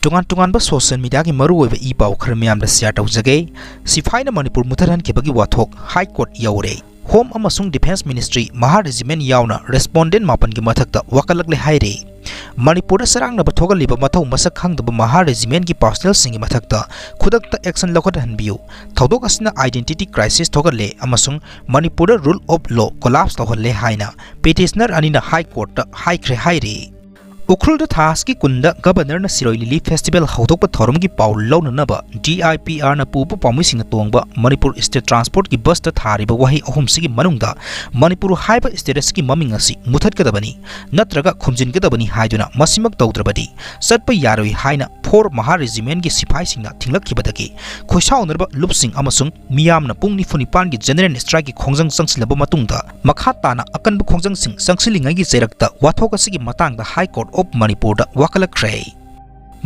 Tungan social media ki maruoiba i paw khar miyam da share tawjage sifaina Manipur mutharan khibagi wathok High Court yaure Home amasung Defense Ministry Maha Regiment yauna respondent mapan gi mathakta wakalakle haire Manipur da sarang na bathoga liba mathaw masak khangdaba Maha Regiment gi personnel singi mathakta khudakta action lokhat hanbiu thodok asina identity crisis thogale amasung Manipur da rule of law collapse tawhalle haina petitioner anina High Court da haikre haire Ukrul da Thaski Kunda Governor na Siroi Lili Festival Haudok Thorum ki Paul Launaba DIPR na Pupu Pamising Tongba Manipur State Transport ki bus da Thariba Wahi Ahum Sigi Manungda Manipur Haiba Status ki Mamingasi Muthat Kadabani Natraga Khumjin Kadabani Haiduna Masimak Daudrabadi Satpa Yaroi Haina 4 Maha Regiment ki Sipai Singna Tinglak Kibadaki Khoisau Nerba Lupsing Amasung Miyam na Pung Nifunipan ki General Strike ki Khongjang Sangsilaba Matungda Makhatana Akan bu Khongjang Sing Sangsilingai ki Zerakta Wathoka Sigi Matang da High Court of Manipur da wakalakre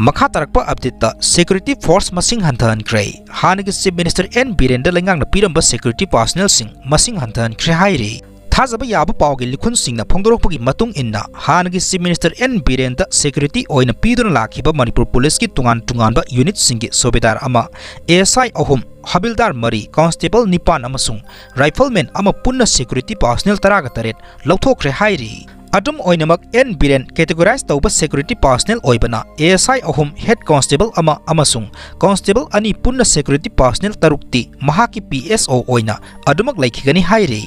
makha tarakpa update da security force masing hantan kre hanagi chief minister N Birenda lengang na piramba security personnel sing masing hantan kre haire thajaba yaba pawge likhun singna phongdorokpagi matung inna hanagi chief minister N Birenda security oina piduna lakhiba Manipur police ki tungan ba unit singi sobedar ama ASI ahum habildar mari constable nipan amasung rifleman ama punna security personnel taraga taret lauthokre haire Adum oinamak N Biren categorized tauba security personnel oibana ASI ahum head constable ama amasung constable ani punna security personnel tarukti mahaki PSO oina adumak laikhigani haire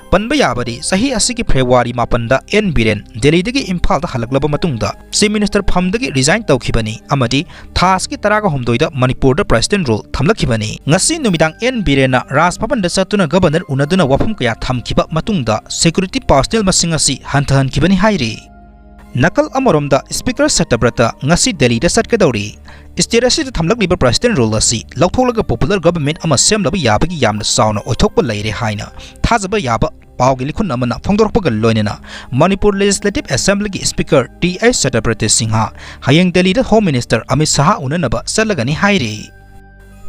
panba yabari sahi asigi February mapanda N Biren Delhi dagi Imphal da halaklaba matungda chief minister phamdagi resign tawkhibani amadi thaski taraga homdoida Manipur da president role thamlakhibani ngasi numidang N Birena Raj Bhavan da satuna governor unaduna wafum kaya thamkhiba matungda security personnel masingasi hantahan Kibani hairi nakal amoromda Spk.Satyabarata ngasi Delhi da satkadauri istirasi da thamlak liba president role asi lautholaga popular government ama semlaba yabagi yamna sauna oithokpa leire haina thajaba yaba pawgi likhun amana phongdorokpaga loinena Manipur Legislative Assembly gi Speaker T.A.Satyabarata Singha hayeng Delhi da Home Minister Amit Shah unanaba salagani hairi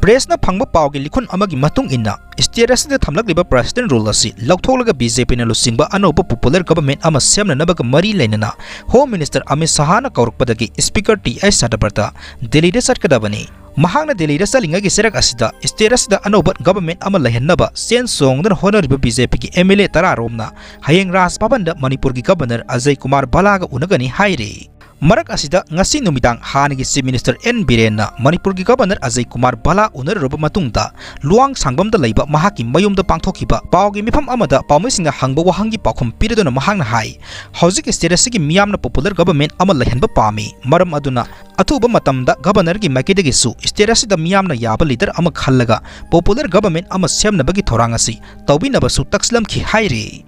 Press na phangba pawgi likhun amagi matung inna Status da thamlak liba president role asi lautholaga BJP na lusingba anoba popular government ama semna nabaga mari lainana Home Minister Amit Shah na kaurukpadagi Speaker T.A.Satyabarata Delhi da satkadabani mahangna Delhi da salinga gi serak asida status da anoba government ama lahennaba sen song da honoriba BJP ki MLA tararomna hayeng Raj Bhavan da Manipur gi Governor Ajay Kumar Balaga unagani haire Marak asida ngasi numidang hanagi chief minister N Birena Manipur gi Governor Ajay Kumar Bala unaroba matungda luang sangbam da leiba mahaki mayum da pangthokiba pawgi mifam amada pawmisinga hangba wahangi pakhum piraduna mahangna hai hojik status gi miyamna popular government ama lahenba pami maram aduna atuba matamda governor gi makidagi su status da miyamna yaba leader ama khallaga popular government ama semnabagi thorangasi tawbinaba su takslam ki haire